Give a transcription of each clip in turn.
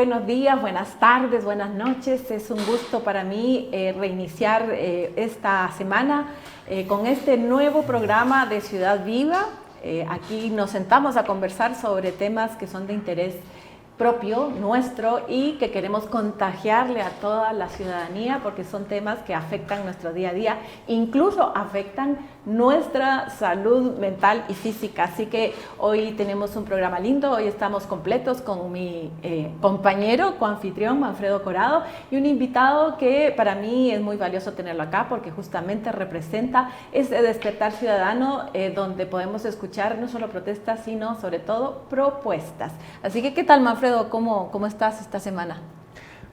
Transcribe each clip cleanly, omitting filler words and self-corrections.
buenos días, buenas tardes, buenas noches. Es un gusto para mí reiniciar esta semana con este nuevo programa de Ciudad Viva. Aquí nos sentamos a conversar sobre temas que son de interés propio, nuestro, y que queremos contagiarle a toda la ciudadanía porque son temas que afectan nuestro día a día, incluso afectan nuestra salud mental y física. Así que hoy tenemos un programa lindo, hoy estamos completos con mi compañero, coanfitrión Manfredo Corado, y un invitado que para mí es muy valioso tenerlo acá porque justamente representa ese despertar ciudadano donde podemos escuchar no solo protestas, sino sobre todo propuestas. Así que, ¿qué tal, Manfredo? ¿Cómo estás esta semana?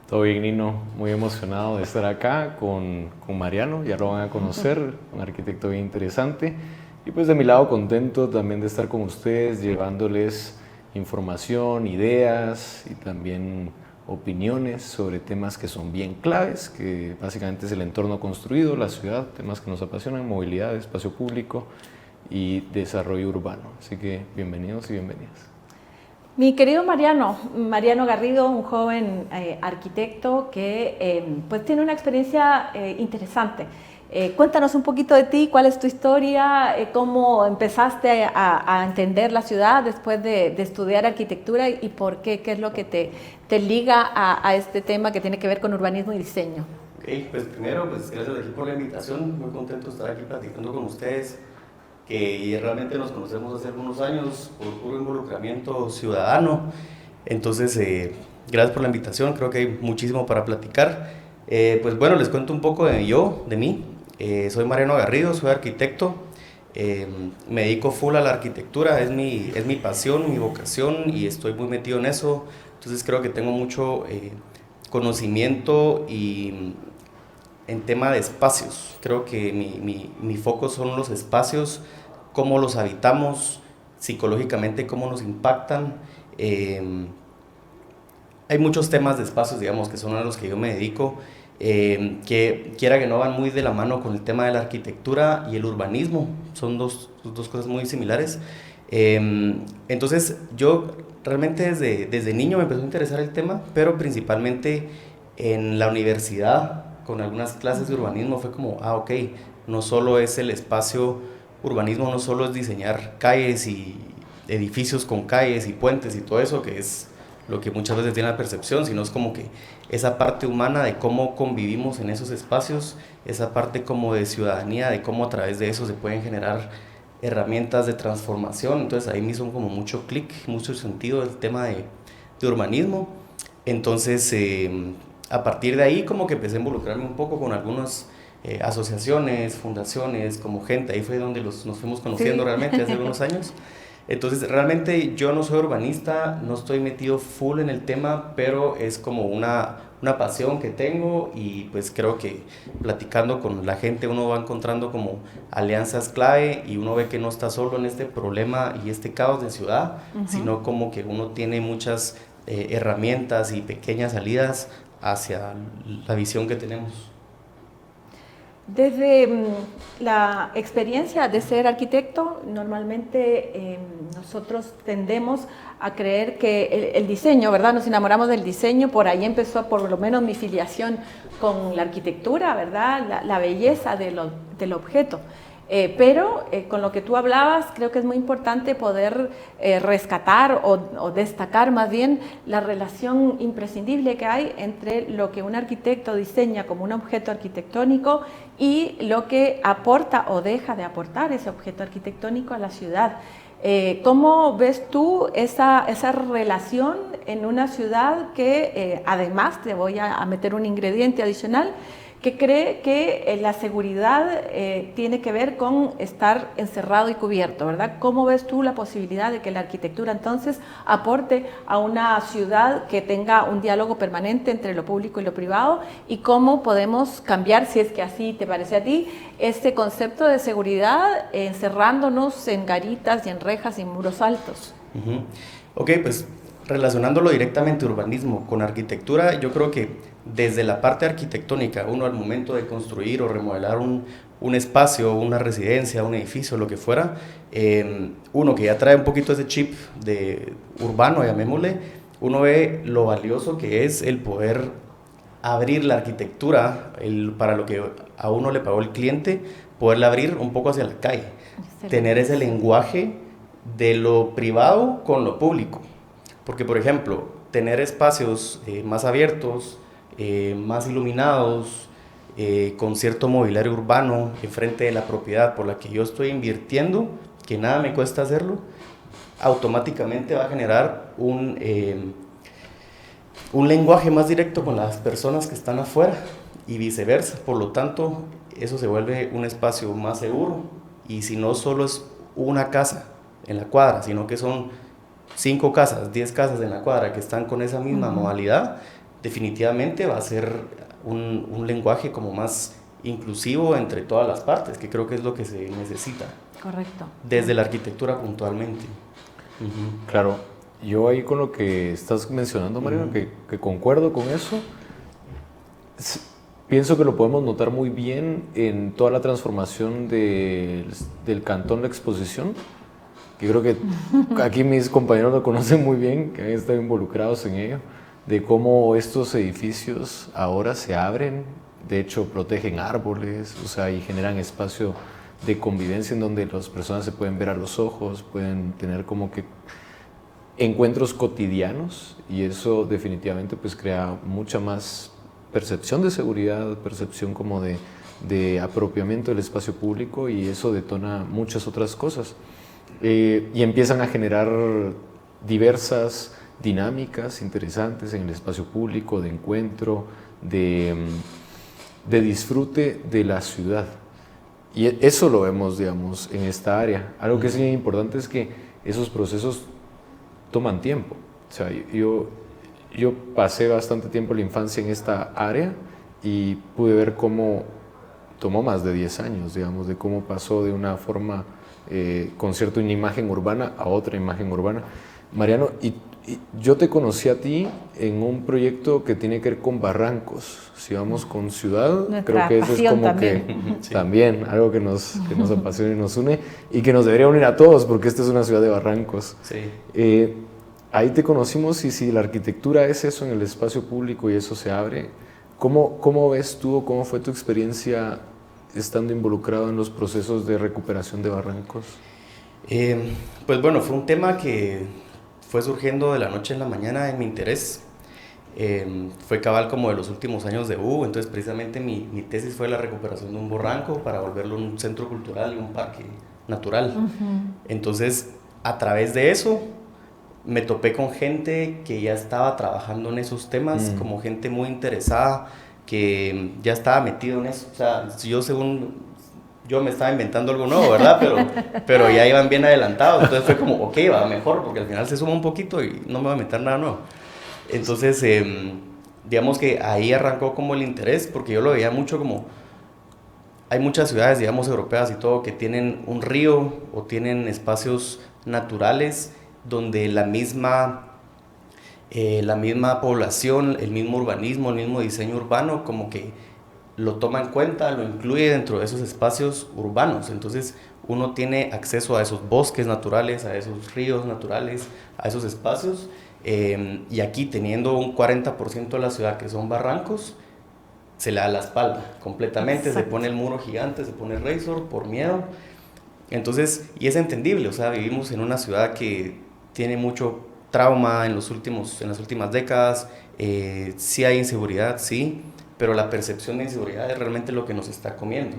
Todo bien, Nino. Muy emocionado de estar acá con Mariano. Ya lo van a conocer, un arquitecto bien interesante. Y pues de mi lado contento también de estar con ustedes, llevándoles información, ideas y también opiniones sobre temas que son bien claves, que básicamente es el entorno construido, la ciudad, temas que nos apasionan, movilidad, espacio público y desarrollo urbano. Así que bienvenidos y bienvenidas. Mi querido Mariano Garrido, un joven arquitecto que pues tiene una experiencia interesante. Cuéntanos un poquito de ti, cuál es tu historia, cómo empezaste a entender la ciudad después de estudiar arquitectura y por qué es lo que te liga a este tema que tiene que ver con urbanismo y diseño. Ok, pues primero, pues gracias aquí por la invitación, muy contento de estar aquí platicando con ustedes, que realmente nos conocemos hace algunos años por puro involucramiento ciudadano. Entonces, gracias por la invitación, creo que hay muchísimo para platicar. Pues bueno, les cuento un poco de mí. Soy Mariano Garrido, soy arquitecto, me dedico full a la arquitectura, es mi pasión, mi vocación, y estoy muy metido en eso. Entonces creo que tengo mucho conocimiento y en tema de espacios. Creo que mi foco son los espacios, cómo los habitamos, psicológicamente cómo nos impactan. Hay muchos temas de espacios, digamos, que son a los que yo me dedico, que quiera que no van muy de la mano con el tema de la arquitectura y el urbanismo. Son dos cosas muy similares. Entonces yo realmente desde niño me empezó a interesar el tema, pero principalmente en la universidad, con algunas clases de urbanismo, fue como, ok, no solo es el espacio, urbanismo no solo es diseñar calles y edificios con calles y puentes y todo eso, que es lo que muchas veces tiene la percepción, sino es como que esa parte humana de cómo convivimos en esos espacios, esa parte como de ciudadanía, de cómo a través de eso se pueden generar herramientas de transformación. Entonces ahí me hizo como mucho clic, mucho sentido el tema de urbanismo. Entonces a partir de ahí como que empecé a involucrarme un poco con algunas asociaciones, fundaciones, como gente. Ahí fue donde nos fuimos conociendo, sí, realmente hace algunos años. Entonces realmente yo no soy urbanista, no estoy metido full en el tema, pero es como una pasión que tengo, y pues creo que platicando con la gente uno va encontrando como alianzas clave, y uno ve que no está solo en este problema y este caos de ciudad, sino como que uno tiene muchas herramientas y pequeñas salidas hacia la visión que tenemos. Desde la experiencia de ser arquitecto, normalmente nosotros tendemos a creer que el diseño, ¿verdad? Nos enamoramos del diseño, por ahí empezó por lo menos mi filiación con la arquitectura, ¿verdad? La belleza del objeto. Pero con lo que tú hablabas, creo que es muy importante poder rescatar o destacar más bien la relación imprescindible que hay entre lo que un arquitecto diseña como un objeto arquitectónico y lo que aporta o deja de aportar ese objeto arquitectónico a la ciudad. ¿Cómo ves tú esa relación en una ciudad que además, te voy a meter un ingrediente adicional, que cree que la seguridad tiene que ver con estar encerrado y cubierto, ¿verdad? ¿Cómo ves tú la posibilidad de que la arquitectura entonces aporte a una ciudad que tenga un diálogo permanente entre lo público y lo privado? ¿Y cómo podemos cambiar, si es que así te parece a ti, este concepto de seguridad encerrándonos en garitas y en rejas y muros altos? Ok, pues relacionándolo directamente urbanismo con arquitectura, yo creo que desde la parte arquitectónica, uno al momento de construir o remodelar un espacio, una residencia, un edificio, lo que fuera, uno que ya trae un poquito ese chip de urbano, llamémosle, uno ve lo valioso que es el poder abrir la arquitectura, para lo que a uno le pagó el cliente, poderla abrir un poco hacia la calle, tener ese lenguaje de lo privado con lo público. Porque, por ejemplo, tener espacios más abiertos, más iluminados, con cierto mobiliario urbano enfrente de la propiedad por la que yo estoy invirtiendo, que nada me cuesta hacerlo, automáticamente va a generar un lenguaje más directo con las personas que están afuera y viceversa. Por lo tanto, eso se vuelve un espacio más seguro, y si no solo es una casa en la cuadra, sino que son 5 casas, 10 casas en la cuadra que están con esa misma modalidad, definitivamente va a ser un lenguaje como más inclusivo entre todas las partes, que creo que es lo que se necesita. Correcto. Desde la arquitectura puntualmente. Claro, yo ahí con lo que estás mencionando, Mariano, que concuerdo con eso. Pienso que lo podemos notar muy bien en toda la transformación del Cantón La Exposición, que creo que aquí mis compañeros lo conocen muy bien, que han estado involucrados en ello, de cómo estos edificios ahora se abren, de hecho protegen árboles, o sea, y generan espacio de convivencia en donde las personas se pueden ver a los ojos, pueden tener como que encuentros cotidianos, y eso definitivamente pues crea mucha más percepción de seguridad, percepción como de apropiamiento del espacio público, y eso detona muchas otras cosas. Y empiezan a generar diversas dinámicas interesantes en el espacio público, de encuentro, de disfrute de la ciudad. Y eso lo vemos, digamos, en esta área. Algo que es muy importante es que esos procesos toman tiempo. O sea, yo pasé bastante tiempo en la infancia en esta área y pude ver cómo tomó más de 10 años, digamos, de cómo pasó de una forma con cierta una imagen urbana a otra imagen urbana. Mariano, y yo te conocí a ti en un proyecto que tiene que ver con barrancos. Si vamos con ciudad, creo que eso es como también. Que sí. También algo que nos apasiona y nos une, y que nos debería unir a todos, porque esta es una ciudad de barrancos. Sí. Ahí te conocimos, y si la arquitectura es eso en el espacio público y eso se abre, ¿cómo ves tú o cómo fue tu experiencia estando involucrado en los procesos de recuperación de barrancos? Pues bueno, fue un tema que fue surgiendo de la noche en la mañana en mi interés. Fue cabal como de los últimos años de entonces precisamente mi tesis fue la recuperación de un barranco para volverlo un centro cultural y un parque natural. Entonces, a través de eso, me topé con gente que ya estaba trabajando en esos temas, como gente muy interesada, que ya estaba metido en eso. O sea, yo me estaba inventando algo nuevo, ¿verdad? Pero ya iban bien adelantados, entonces fue como, ok, va mejor, porque al final se suma un poquito y no me voy a meter nada nuevo. Entonces, digamos que ahí arrancó como el interés, porque yo lo veía mucho como, hay muchas ciudades, digamos, europeas y todo, que tienen un río o tienen espacios naturales donde la misma población, el mismo urbanismo, el mismo diseño urbano, como que lo toma en cuenta, lo incluye dentro de esos espacios urbanos. Entonces uno tiene acceso a esos bosques naturales, a esos ríos naturales, a esos espacios, y aquí teniendo un 40% de la ciudad que son barrancos, se le da la espalda completamente. Exacto. Se pone el muro gigante, se pone el Razor por miedo. Entonces, y es entendible, o sea, vivimos en una ciudad que tiene mucho trauma en las últimas décadas, sí hay inseguridad, sí, pero la percepción de inseguridad es realmente lo que nos está comiendo.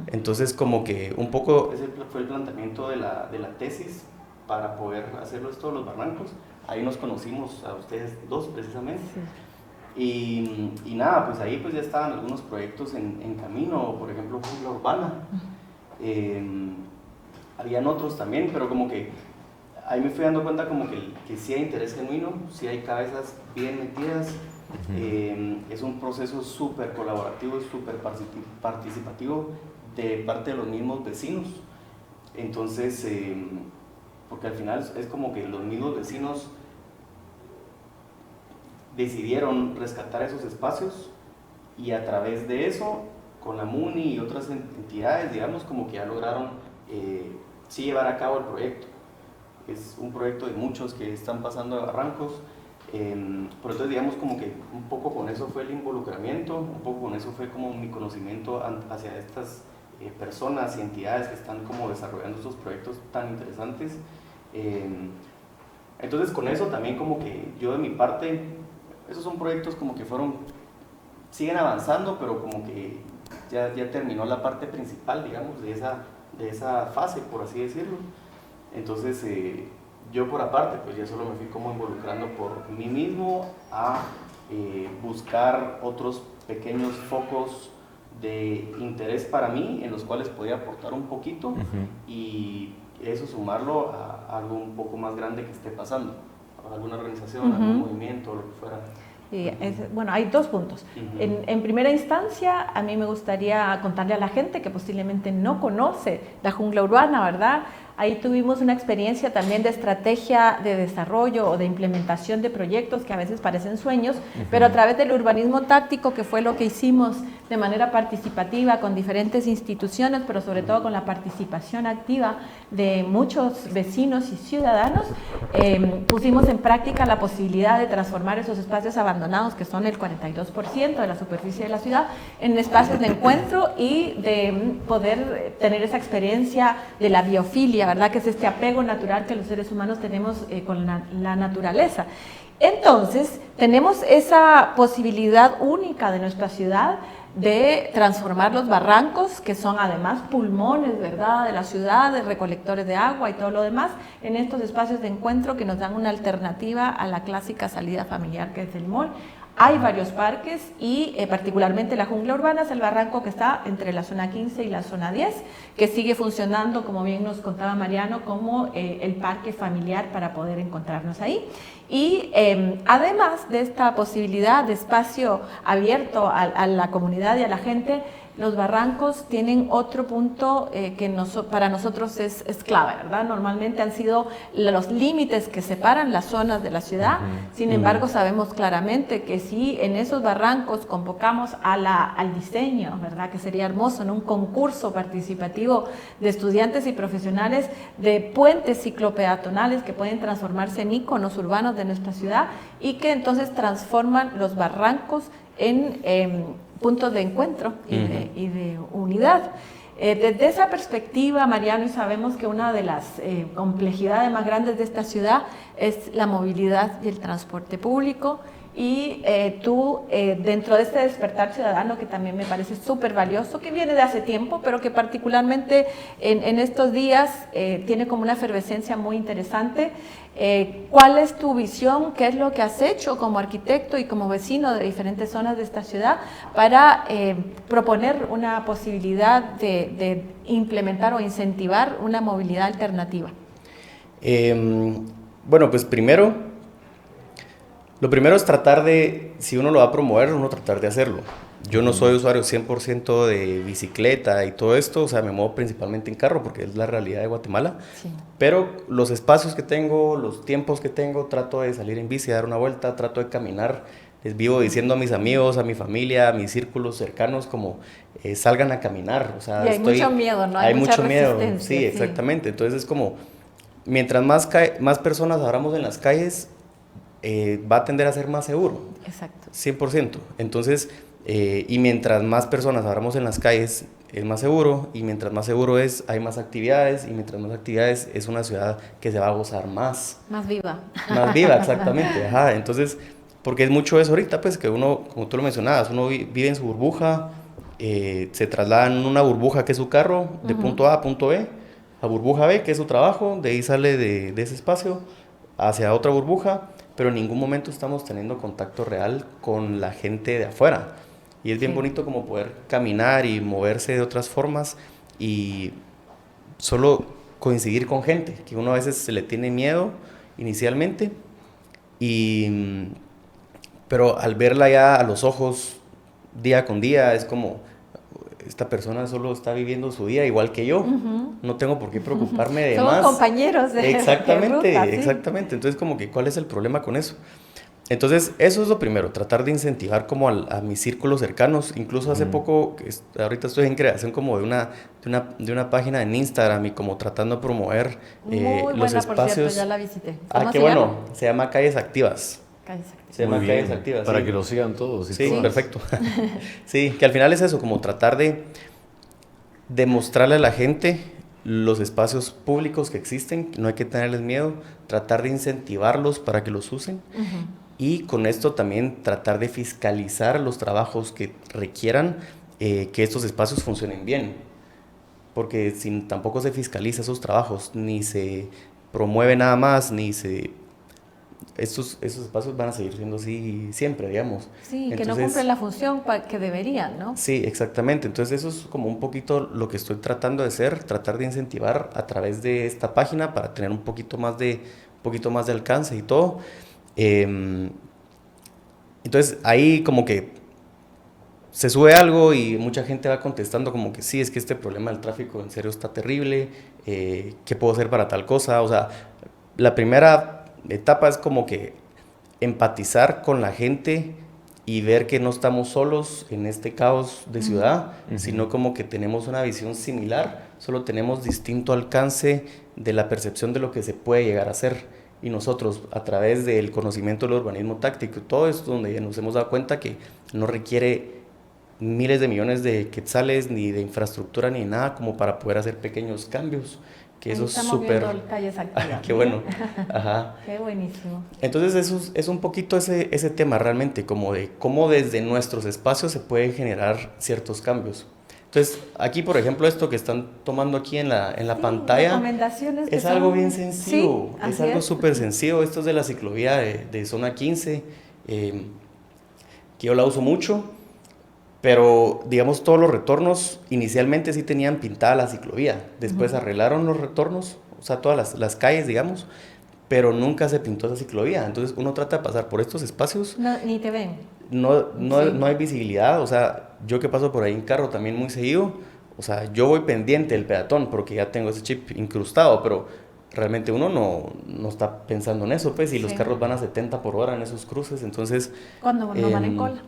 Entonces, como que un poco ese fue el planteamiento de la tesis para poder hacerlo esto de los barrancos. Ahí nos conocimos a ustedes dos precisamente. Sí. Y nada, pues ahí pues ya estaban algunos proyectos en camino, por ejemplo, Jungla Urbana. Habían otros también, pero como que ahí me fui dando cuenta como que sí hay interés genuino, sí hay cabezas bien metidas. Es un proceso súper colaborativo y súper participativo de parte de los mismos vecinos. Entonces, porque al final es como que los mismos vecinos decidieron rescatar esos espacios, y a través de eso, con la MUNI y otras entidades, digamos, como que ya lograron sí llevar a cabo el proyecto. Es un proyecto de muchos que están pasando de barrancos. Por entonces digamos como que un poco con eso fue el involucramiento, un poco con eso fue como mi conocimiento hacia estas personas y entidades que están como desarrollando estos proyectos tan interesantes. Entonces con eso también como que yo de mi parte, esos son proyectos como que siguen avanzando, pero como que ya terminó la parte principal, digamos, de esa fase, por así decirlo. Entonces yo por aparte, pues ya solo me fui como involucrando por mí mismo a buscar otros pequeños focos de interés para mí en los cuales podía aportar un poquito y eso sumarlo a algo un poco más grande que esté pasando, a alguna organización, algún movimiento, lo que fuera. Bueno, hay dos puntos. En primera instancia, a mí me gustaría contarle a la gente que posiblemente no conoce la jungla urbana, ¿verdad? Ahí tuvimos una experiencia también de estrategia de desarrollo o de implementación de proyectos que a veces parecen sueños, pero a través del urbanismo táctico, que fue lo que hicimos de manera participativa con diferentes instituciones, pero sobre todo con la participación activa de muchos vecinos y ciudadanos, pusimos en práctica la posibilidad de transformar esos espacios abandonados, que son el 42% de la superficie de la ciudad, en espacios de encuentro y de poder tener esa experiencia de la biofilia, ¿verdad? Que es este apego natural que los seres humanos tenemos con la naturaleza. Entonces, tenemos esa posibilidad única de nuestra ciudad de transformar los barrancos, que son además pulmones, ¿verdad?, de la ciudad, de recolectores de agua y todo lo demás, en estos espacios de encuentro que nos dan una alternativa a la clásica salida familiar que es el mall. Hay varios parques y particularmente la jungla urbana es el barranco que está entre la zona 15 y la zona 10, que sigue funcionando, como bien nos contaba Mariano, como el parque familiar para poder encontrarnos ahí. Y además de esta posibilidad de espacio abierto a la comunidad y a la gente, los barrancos tienen otro punto que para nosotros es clave, ¿verdad? Normalmente han sido los límites que separan las zonas de la ciudad. Sin embargo, sabemos claramente que si en esos barrancos convocamos al diseño, ¿verdad?, que sería hermoso en un concurso participativo de estudiantes y profesionales de puentes ciclopeatonales que pueden transformarse en íconos urbanos de nuestra ciudad y que entonces transforman los barrancos en puntos de encuentro y de unidad. Desde esa perspectiva, Mariano, y sabemos que una de las complejidades más grandes de esta ciudad es la movilidad y el transporte público, y tú, dentro de este despertar ciudadano, que también me parece súper valioso, que viene de hace tiempo, pero que particularmente en estos días tiene como una efervescencia muy interesante. ¿Cuál es tu visión? ¿Qué es lo que has hecho como arquitecto y como vecino de diferentes zonas de esta ciudad para proponer una posibilidad de implementar o incentivar una movilidad alternativa? Bueno, pues lo primero es tratar de, si uno lo va a promover, uno tratar de hacerlo. Yo no soy usuario 100% de bicicleta y todo esto, o sea, me muevo principalmente en carro porque es la realidad de Guatemala. Sí. Pero los espacios que tengo, los tiempos que tengo, trato de salir en bici, a dar una vuelta, trato de caminar. Les vivo diciendo a mis amigos, a mi familia, a mis círculos cercanos, como salgan a caminar. O sea, y hay mucho miedo, ¿no? Hay mucha mucho miedo. resistencia. Sí, exactamente. Entonces es como, mientras más personas abramos en las calles, va a tender a ser más seguro. Exacto. 100%. Entonces, y mientras más personas abramos en las calles, es más seguro, y mientras más seguro es, hay más actividades, y mientras más actividades, es una ciudad que se va a gozar más. Más viva. Más viva, exactamente. Ajá. Entonces, porque es mucho eso ahorita, pues, que uno, como tú lo mencionabas, uno vive en su burbuja, se traslada en una burbuja que es su carro, de punto A a punto B, a burbuja B, que es su trabajo, de ahí sale de ese espacio hacia otra burbuja, pero en ningún momento estamos teniendo contacto real con la gente de afuera. Y es bien bonito como poder caminar y moverse de otras formas y solo coincidir con gente, que uno a veces se le tiene miedo inicialmente, pero al verla ya a los ojos día con día, es como, esta persona solo está viviendo su día igual que yo, no tengo por qué preocuparme de Somos más. Somos compañeros de exactamente, ruta, ¿sí? Exactamente, entonces como que ¿cuál es el problema con eso? Entonces eso es lo primero, tratar de incentivar como a mis círculos cercanos. Incluso hace poco, ahorita estoy en creación como de una página en Instagram y como tratando de promover muy los buena, espacios. Por cierto, ya la visité. Qué bueno, se llama Calles Activas. Calles activas. Se llama Muy Calles bien, Activas. para sí. que lo sigan todos. Y Sí, todas. perfecto. Sí, que al final es eso, como tratar de demostrarle a la gente los espacios públicos que existen, no hay que tenerles miedo, tratar de incentivarlos para que los usen y con esto también tratar de fiscalizar los trabajos que requieran que estos espacios funcionen bien, porque si tampoco se fiscaliza esos trabajos, ni se promueve nada más, ni se... esos espacios van a seguir siendo así siempre, digamos. Sí, que no Entonces, cumplen la función que deberían, ¿no? sí, exactamente. Entonces eso es como un poquito lo que estoy tratando de hacer, tratar de incentivar a través de esta página para tener un poquito más de alcance y todo. Entonces ahí como que se sube algo y mucha gente va contestando como que sí, es que este problema del tráfico en serio está terrible, ¿qué puedo hacer para tal cosa? O sea, la primera etapa es como que empatizar con la gente y ver que no estamos solos en este caos de ciudad, sino como que tenemos una visión similar, solo tenemos distinto alcance de la percepción de lo que se puede llegar a hacer. Y nosotros, a través del conocimiento del urbanismo táctico y todo esto, donde nos hemos dado cuenta que no requiere miles de millones de quetzales, ni de infraestructura, ni nada, como para poder hacer pequeños cambios, que eso es súper... Calles activas. Qué bueno, ajá. Qué buenísimo. Entonces eso es un poquito ese tema realmente, como de cómo desde nuestros espacios se pueden generar ciertos cambios. Entonces, aquí, por ejemplo, esto que están tomando aquí en la pantalla, recomendaciones es algo bien sencillo, sí, es algo súper sencillo. Esto es de la ciclovía de zona 15, que yo la uso mucho, pero digamos todos los retornos inicialmente sí tenían pintada la ciclovía, después arreglaron los retornos, o sea, todas las calles, digamos, pero nunca se pintó esa ciclovía. Entonces uno trata de pasar por estos espacios. No, ni te ven. No hay visibilidad, o sea, yo que paso por ahí en carro también muy seguido, o sea, yo voy pendiente del peatón porque ya tengo ese chip incrustado, pero realmente uno no está pensando en eso, pues, y los carros van a 70 por hora en esos cruces, entonces... Cuando no van en cola.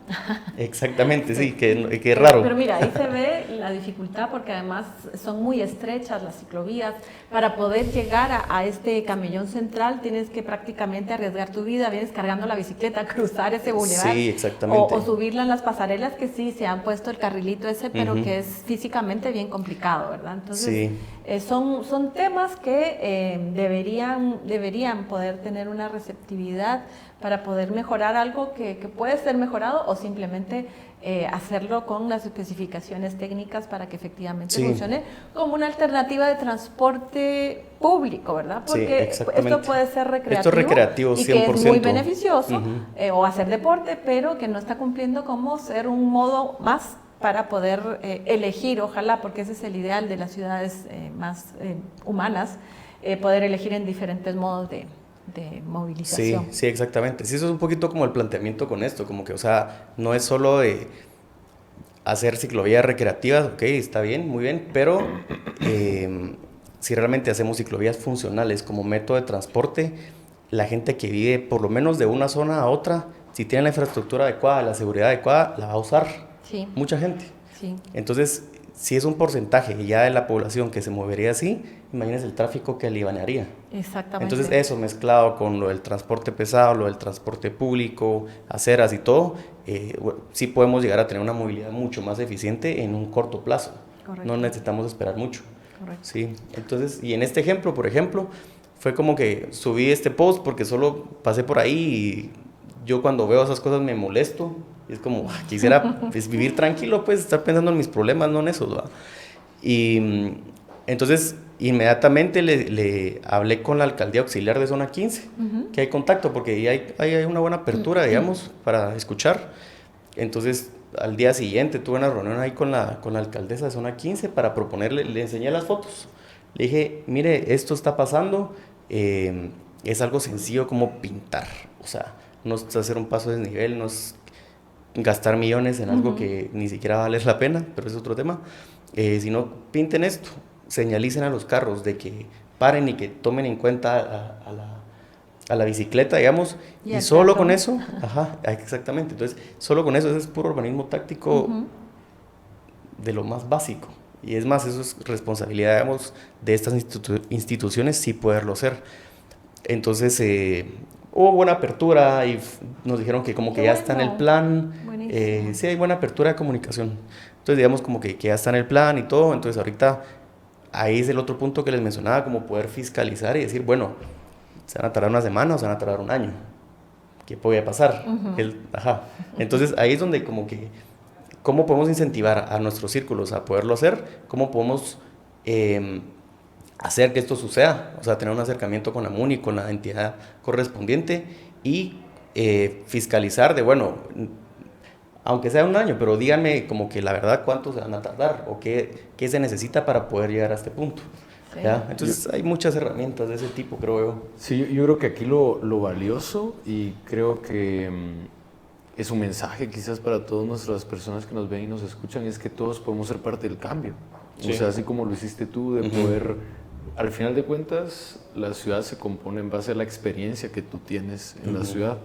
Exactamente, sí, que es raro. Pero mira, ahí se ve la dificultad porque además son muy estrechas las ciclovías. Para poder llegar a este camellón central tienes que prácticamente arriesgar tu vida, vienes cargando la bicicleta, cruzar ese bulevar. Sí, exactamente. O subirla en las pasarelas que sí se han puesto el carrilito ese, pero que es físicamente bien complicado, ¿verdad? Entonces, son temas que deberían poder tener una receptividad para poder mejorar algo que puede ser mejorado o simplemente hacerlo con las especificaciones técnicas para que efectivamente funcione como una alternativa de transporte público, ¿verdad? Porque esto puede ser recreativo, esto es recreativo 100%. Y que es muy beneficioso, o hacer deporte, pero que no está cumpliendo como ser un modo más para poder elegir, ojalá, porque ese es el ideal de las ciudades más humanas, poder elegir en diferentes modos de movilización. Sí, exactamente. Sí, eso es un poquito como el planteamiento con esto, como que, o sea, no es solo de hacer ciclovías recreativas, ok, está bien, muy bien, pero si realmente hacemos ciclovías funcionales como método de transporte, la gente que vive por lo menos de una zona a otra, si tiene la infraestructura adecuada, la seguridad adecuada, la va a usar. Sí. Mucha gente. Sí. Entonces, si es un porcentaje ya de la población que se movería así, imagínense el tráfico que alivianaría. Exactamente. Entonces eso mezclado con lo del transporte pesado, lo del transporte público, aceras y todo, sí podemos llegar a tener una movilidad mucho más eficiente en un corto plazo. Correcto. No necesitamos esperar mucho. Correcto. Sí. Entonces, y en este ejemplo, por ejemplo, fue como que subí este post porque solo pasé por ahí y yo cuando veo esas cosas me molesto. Y es como, quisiera pues, vivir tranquilo, pues estar pensando en mis problemas, no en eso, ¿verdad? Y entonces inmediatamente le hablé con la alcaldía auxiliar de zona 15, que hay contacto, porque hay una buena apertura, digamos, para escuchar. Entonces al día siguiente tuve una reunión ahí con la alcaldesa de zona 15 para proponerle, le enseñé las fotos. Le dije, mire, esto está pasando, es algo sencillo como pintar, o sea, no es hacer un paso de desnivel, no es gastar millones en algo que ni siquiera vale la pena, pero es otro tema. Sino pinten esto, señalicen a los carros de que paren y que tomen en cuenta a la bicicleta, digamos, y solo con eso, exactamente, entonces solo con eso, ese es puro urbanismo táctico de lo más básico, y es más, eso es responsabilidad, digamos, de estas instituciones sí poderlo hacer. Entonces, hubo buena apertura y nos dijeron que como que Qué ya está en el bueno. plan. Buenísimo. Sí hay buena apertura de comunicación. Entonces digamos como que ya está en el plan y todo. Entonces ahorita ahí es el otro punto que les mencionaba, como poder fiscalizar y decir, bueno, se van a tardar una semana o se van a tardar un año. ¿Qué puede pasar? Ajá. Entonces ahí es donde como que, ¿cómo podemos incentivar a nuestros círculos a poderlo hacer? ¿Cómo podemos hacer que esto suceda? O sea, tener un acercamiento con la MUNI, con la entidad correspondiente y fiscalizar de, bueno, aunque sea un año, pero díganme como que la verdad cuánto se van a tardar o qué se necesita para poder llegar a este punto. Sí. ¿Ya? Entonces hay muchas herramientas de ese tipo, creo yo. Sí, yo creo que aquí lo valioso y creo que es un mensaje quizás para todas nuestras personas que nos ven y nos escuchan, es que todos podemos ser parte del cambio. Sí. O sea, así como lo hiciste tú, de poder, al final de cuentas, la ciudad se compone en base a la experiencia que tú tienes en la ciudad.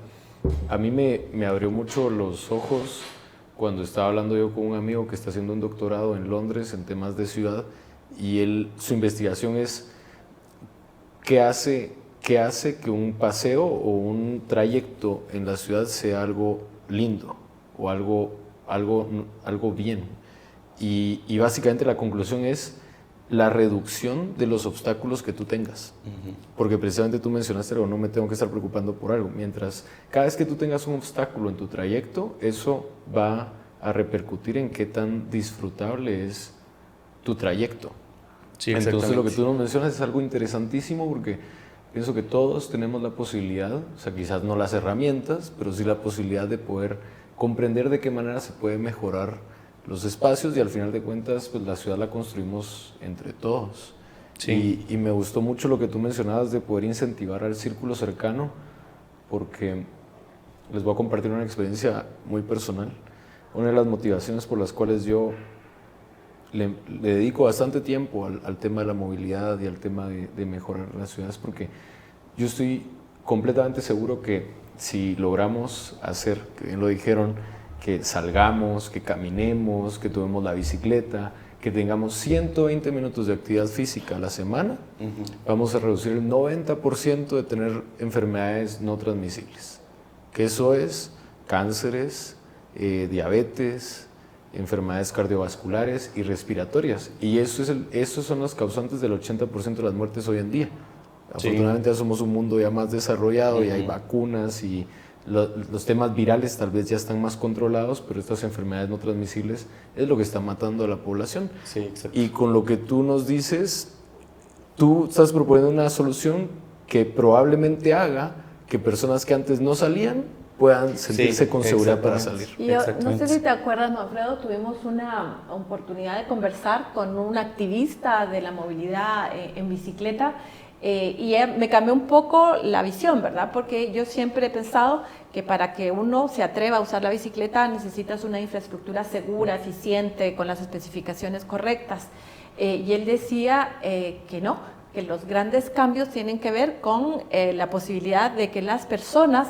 A mí me abrió mucho los ojos cuando estaba hablando yo con un amigo que está haciendo un doctorado en Londres en temas de ciudad, y su investigación es qué hace que un paseo o un trayecto en la ciudad sea algo lindo o algo bien. Y básicamente la conclusión es la reducción de los obstáculos que tú tengas. Porque precisamente tú mencionaste algo, no me tengo que estar preocupando por algo. Mientras cada vez que tú tengas un obstáculo en tu trayecto, eso va a repercutir en qué tan disfrutable es tu trayecto. Sí, Entonces lo que tú nos mencionas es algo interesantísimo, porque pienso que todos tenemos la posibilidad, o sea, quizás no las herramientas, pero sí la posibilidad de poder comprender de qué manera se puede mejorar los espacios, y al final de cuentas pues la ciudad la construimos entre todos. Sí. Y me gustó mucho lo que tú mencionabas de poder incentivar al círculo cercano, porque les voy a compartir una experiencia muy personal. Una de las motivaciones por las cuales yo le dedico bastante tiempo al tema de la movilidad y al tema de mejorar las ciudades, porque yo estoy completamente seguro que si logramos hacer, que bien lo dijeron, que salgamos, que caminemos, que tomemos la bicicleta, que tengamos 120 minutos de actividad física a la semana, vamos a reducir el 90% de tener enfermedades no transmisibles, que eso es cánceres, diabetes, enfermedades cardiovasculares y respiratorias, y esos son los causantes del 80% de las muertes hoy en día. Afortunadamente ya somos un mundo ya más desarrollado y hay vacunas, y los temas virales tal vez ya están más controlados, pero estas enfermedades no transmisibles es lo que está matando a la población. Sí, exacto. Y con lo que tú nos dices, tú estás proponiendo una solución que probablemente haga que personas que antes no salían puedan sentirse con seguridad para salir. Y yo no sé si te acuerdas, Manfredo, tuvimos una oportunidad de conversar con un activista de la movilidad en bicicleta, y me cambió un poco la visión, ¿verdad? Porque yo siempre he pensado que para que uno se atreva a usar la bicicleta necesitas una infraestructura segura, eficiente, con las especificaciones correctas. Y él decía que no, que los grandes cambios tienen que ver con la posibilidad de que las personas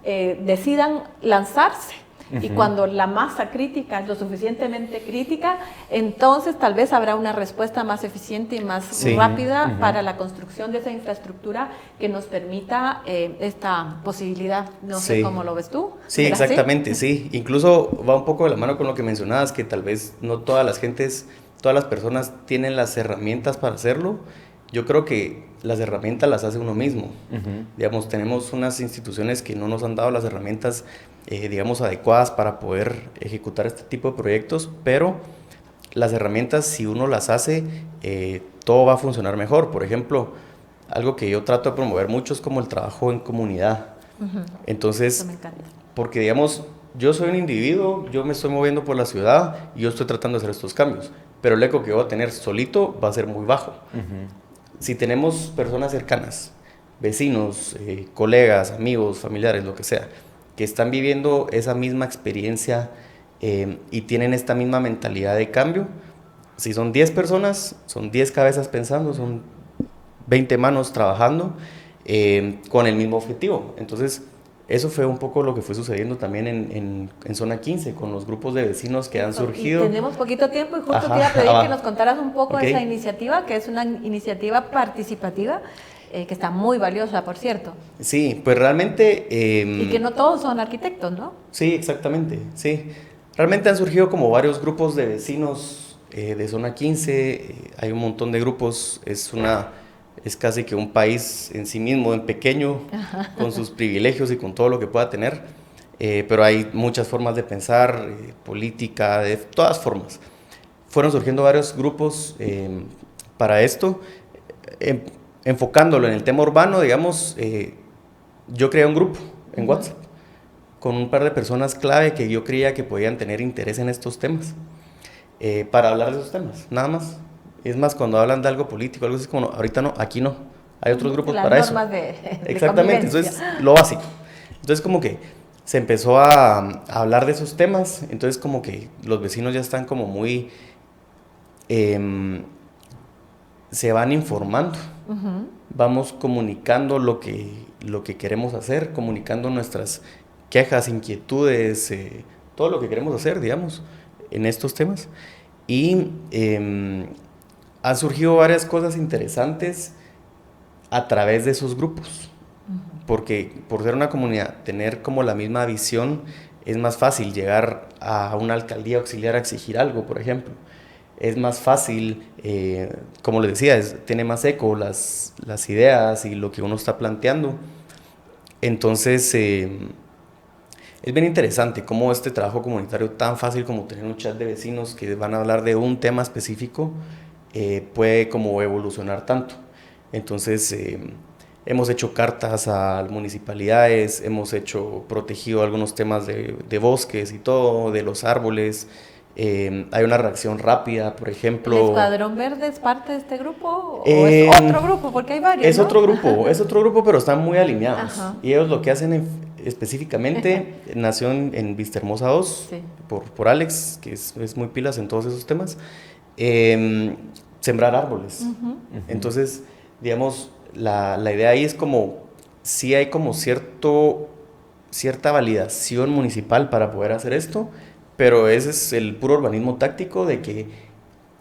decidan lanzarse. Y cuando la masa crítica es lo suficientemente crítica, entonces tal vez habrá una respuesta más eficiente y más rápida para la construcción de esa infraestructura que nos permita esta posibilidad. No sé cómo lo ves tú. Sí, exactamente, sí. Incluso va un poco de la mano con lo que mencionabas, que tal vez no todas las personas tienen las herramientas para hacerlo. Yo creo que las herramientas las hace uno mismo. Digamos, tenemos unas instituciones que no nos han dado las herramientas, digamos, adecuadas para poder ejecutar este tipo de proyectos, pero las herramientas, si uno las hace, todo va a funcionar mejor. Por ejemplo, algo que yo trato de promover mucho es como el trabajo en comunidad. Entonces, eso me encanta. Porque digamos, yo soy un individuo, yo me estoy moviendo por la ciudad y yo estoy tratando de hacer estos cambios, pero el eco que voy a tener solito va a ser muy bajo. Si tenemos personas cercanas, vecinos, colegas, amigos, familiares, lo que sea, que están viviendo esa misma experiencia y tienen esta misma mentalidad de cambio, si son 10 personas, son 10 cabezas pensando, son 20 manos trabajando con el mismo objetivo. Entonces, eso fue un poco lo que fue sucediendo también en Zona 15, con los grupos de vecinos que han surgido. Y tenemos poquito tiempo y justo te iba a pedir que nos contaras un poco de esa iniciativa, que es una iniciativa participativa, que está muy valiosa, por cierto. Sí, pues realmente... Y que no todos son arquitectos, ¿no? Sí, exactamente, sí. Realmente han surgido como varios grupos de vecinos de Zona 15, hay un montón de grupos, es casi que un país en sí mismo, en pequeño, con sus privilegios y con todo lo que pueda tener, pero hay muchas formas de pensar, política, de todas formas. Fueron surgiendo varios grupos para esto, enfocándolo en el tema urbano, digamos, yo creé un grupo en WhatsApp con un par de personas clave que yo creía que podían tener interés en estos temas, para hablar de esos temas, nada más. Es más, cuando hablan de algo político, algo así como, no, ahorita no, aquí no, hay otros grupos las para eso. normas de Exactamente, entonces lo básico. Entonces como que se empezó a hablar de esos temas, entonces como que los vecinos ya están como muy... se van informando, vamos comunicando lo que queremos hacer, comunicando nuestras quejas, inquietudes, todo lo que queremos hacer, digamos, en estos temas. Y han surgido varias cosas interesantes a través de esos grupos, porque por ser una comunidad, tener como la misma visión, es más fácil llegar a una alcaldía auxiliar a exigir algo, por ejemplo. Es más fácil, como les decía, tiene más eco las ideas y lo que uno está planteando. Entonces, es bien interesante cómo este trabajo comunitario, tan fácil como tener un chat de vecinos que van a hablar de un tema específico, puede como evolucionar tanto. Entonces, hemos hecho cartas a municipalidades, hemos protegido algunos temas de bosques y todo, de los árboles. Hay una reacción rápida, por ejemplo. ¿El Escuadrón Verde es parte de este grupo o es otro grupo? Porque hay varios, es ¿no? otro grupo, pero están muy alineados. Ajá. Y ellos lo que hacen específicamente, nació en Vistahermosa 2, Sí. por Alex, que es muy pilas en todos esos temas, sembrar árboles. Entonces, digamos, la idea ahí es como, sí hay como cierta validación municipal para poder hacer esto, pero ese es el puro urbanismo táctico de que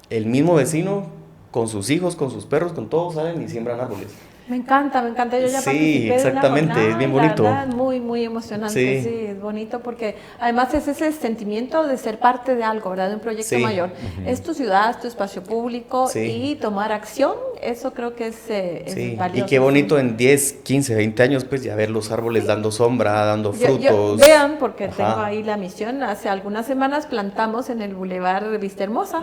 el mismo vecino, con sus hijos, con sus perros, con todos, salen y siembran árboles. Me encanta, yo ya Sí, participé exactamente, de una jornada, es bien y bonito. la verdad, muy, muy emocionante, sí, es bonito porque además es ese sentimiento de ser parte de algo, ¿verdad? De un proyecto Sí. mayor. Es tu ciudad, es tu espacio público Sí. y tomar acción, eso creo que es Sí, valioso. y qué bonito sí. en 10, 15, 20 años, pues ya ver los árboles dando sombra, dando frutos. Vean, porque Ajá. tengo ahí la misión, hace algunas semanas plantamos en el Boulevard Vistahermosa,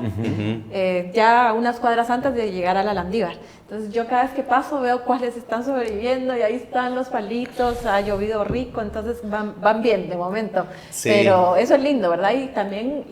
ya unas cuadras antes de llegar a la Landívar. Entonces yo cada vez que paso veo cuáles están sobreviviendo y ahí están los palitos, ha llovido rico, entonces van bien de momento. Sí. Pero eso es lindo, ¿verdad? Y también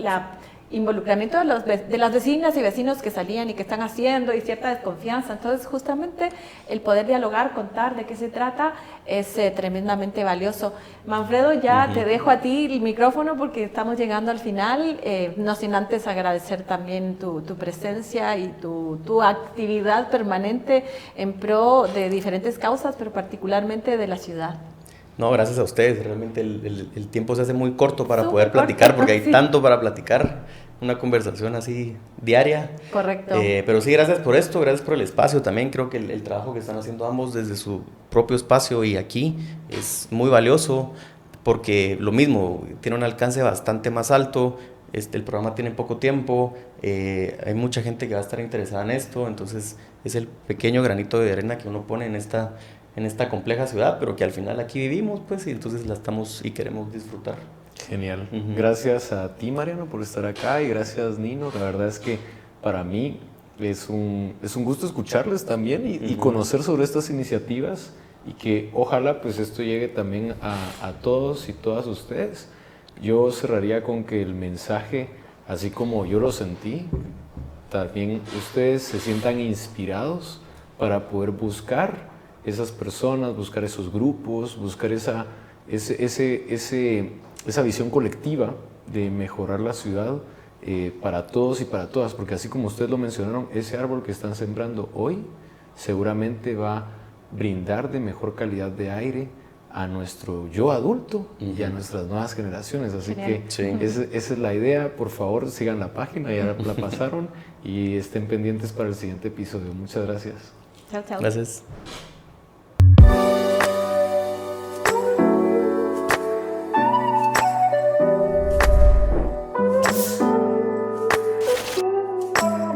involucramiento de las vecinas y vecinos que salían y que están haciendo y cierta desconfianza. Entonces justamente el poder dialogar, contar de qué se trata es tremendamente valioso. Manfredo, ya te dejo a ti el micrófono porque estamos llegando al final, no sin antes agradecer también tu presencia y tu actividad permanente en pro de diferentes causas, pero particularmente de la ciudad. No, gracias a ustedes, realmente el tiempo se hace muy corto para Súper poder platicar, corto, porque hay sí. tanto para platicar, una conversación así diaria. Correcto. Pero sí, gracias por esto, gracias por el espacio también, creo que el trabajo que están haciendo ambos desde su propio espacio y aquí es muy valioso, porque lo mismo, tiene un alcance bastante más alto, el programa tiene poco tiempo, hay mucha gente que va a estar interesada en esto, entonces es el pequeño granito de arena que uno pone en esta compleja ciudad, pero que al final aquí vivimos, pues, y entonces la estamos y queremos disfrutar. Genial. Gracias a ti, Mariano, por estar acá, y gracias, Nino. La verdad es que para mí es un gusto escucharles también y conocer sobre estas iniciativas, y que ojalá pues esto llegue también a todos y todas ustedes. Yo cerraría con que el mensaje, así como yo lo sentí, también ustedes se sientan inspirados para poder buscar esas personas, buscar esos grupos, buscar esa visión colectiva de mejorar la ciudad para todos y para todas, porque así como ustedes lo mencionaron, ese árbol que están sembrando hoy seguramente va a brindar de mejor calidad de aire a nuestro yo adulto y a nuestras nuevas generaciones. Así Genial. que Sí. esa es la idea. Por favor, sigan la página, ya la pasaron, y estén pendientes para el siguiente episodio. Muchas gracias. Chao, chao. Gracias.